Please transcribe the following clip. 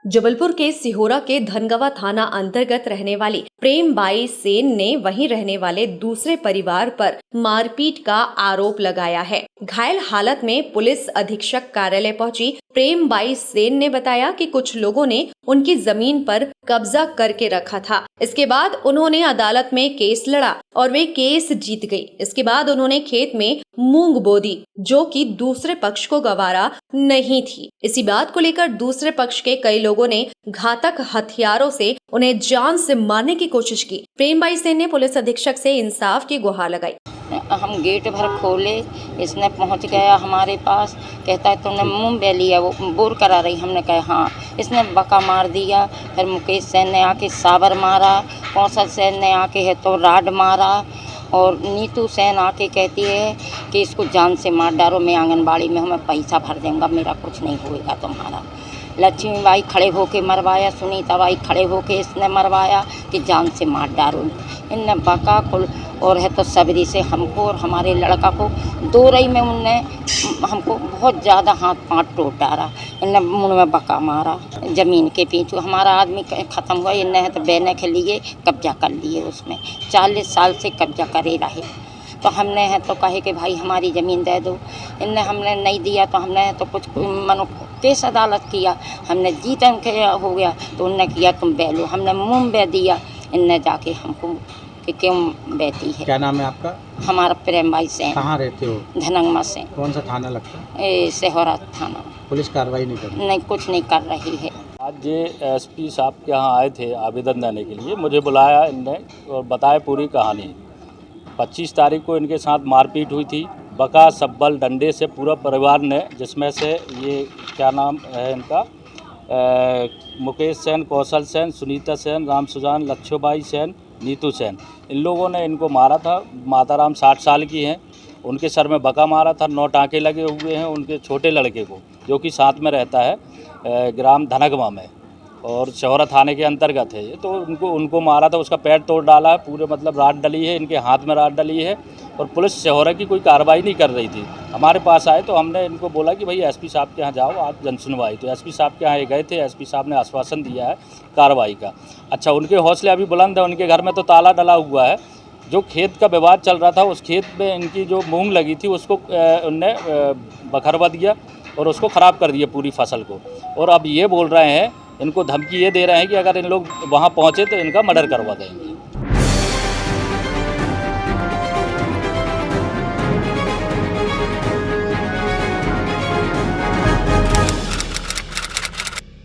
जबलपुर के सिहोरा के धनगवा थाना अंतर्गत रहने वाली प्रेमबाई सेन ने वहीं रहने वाले दूसरे परिवार पर मारपीट का आरोप लगाया है। घायल हालत में पुलिस अधीक्षक कार्यालय पहुंची प्रेमबाई सेन ने बताया कि कुछ लोगों ने उनकी जमीन पर कब्जा करके रखा था। इसके बाद उन्होंने अदालत में केस लड़ा और वे केस जीत गई। इसके बाद उन्होंने खेत में मूंग बो दी, जो कि दूसरे पक्ष को गवारा नहीं थी। इसी बात को लेकर दूसरे पक्ष के कई लोगों ने घातक हथियारों से उन्हें जान से मारने की कोशिश की। प्रेमबाई सेन ने पुलिस अधीक्षक से इंसाफ की गुहार लगाई। हम गेट भर खोले, इसने पहुंच गया हमारे पास, कहता है तुमने मुंह बे लिया, वो बोर करा रही। हमने कहा हाँ। इसने बका मार दिया। फिर मुकेश सेन ने आके साबर मारा, कौशल सेन ने आके है तो राड मारा, और नीतू सेन आके कहती है कि इसको जान से मार डालो, मैं आंगनबाड़ी में हमें पैसा भर दूंगा, मेरा कुछ नहीं होएगा तुम्हारा। लक्ष्मीबाई खड़े होके मरवाया, सुनीताबाई खड़े होके इसने मरवाया कि जान से मार डालो। इनने बका कुल और है तो सबरी से हमको और हमारे लड़का को दो रई में उनने हमको बहुत ज़्यादा हाथ पांव टूट डाला। इनने मुँह में बका मारा, ज़मीन के पीछे हमारा आदमी ख़त्म हुआ। इनने है तो बहने के लिए कब्जा कर लिए, उसमें 40 साल से कब्जा करे रहे। तो हमने है तो कहे कि भाई हमारी ज़मीन दे दो। इनने हमने नहीं दिया तो हमने है तो कुछ मनो केस अदालत किया। हमने जीतन के हो गया तो उनने किया तुम बह लो। हमने मुँह बह दिया, इनने जाके हमको कि क्यों बहती है। क्या नाम है आपका? हमारा प्रेमबाई सेन। कहाँ रहते हो? धनंगमा से। कौन सा थाना लगता है? सिहोरा थाना। पुलिस कार्रवाई नहीं कर रही? नहीं, कुछ नहीं कर रही है। आज ये एसपी साहब के यहाँ आए थे आवेदन देने के लिए। मुझे बुलाया इनने और बताया पूरी कहानी। 25 तारीख को इनके साथ मारपीट हुई थी, बका सब्बल डंडे से पूरा परिवार ने, जिसमें से ये क्या नाम है इनका, मुकेश सेन, कौशल सेन, सुनीता सेन, राम सुजान, लक्ष्मीबाई सेन, नीतू सेन, इन लोगों ने इनको मारा था। माताराम 60 साल की हैं, उनके सर में बका मारा था, 9 टाँके लगे हुए हैं। उनके छोटे लड़के को, जो कि साथ में रहता है ग्राम धनगवा में और सिहोरा थाने के अंतर्गत है ये, तो उनको मारा था। उसका पैर तोड़ डाला है, पूरे मतलब राड डली है, इनके हाथ में राड डली है। और पुलिस सिहोरा की कोई कार्रवाई नहीं कर रही थी। हमारे पास आए तो हमने इनको बोला कि भाई एसपी साहब के यहाँ जाओ, आप जनसुनवाई। तो एसपी साहब के यहाँ ये गए थे। एसपी साहब ने आश्वासन दिया है कार्रवाई का। अच्छा, उनके हौसले अभी बुलंद है। उनके घर में तो ताला डला हुआ है। जो खेत का विवाद चल रहा था, उस खेत में इनकी जो मूंग लगी थी उसको उनने बखरवा दिया और उसको ख़राब कर दिया पूरी फसल को। और अब ये बोल रहे हैं, इनको धमकी ये दे रहे हैं कि अगर इन लोग वहाँ पहुँचे तो इनका मर्डर करवा देंगे।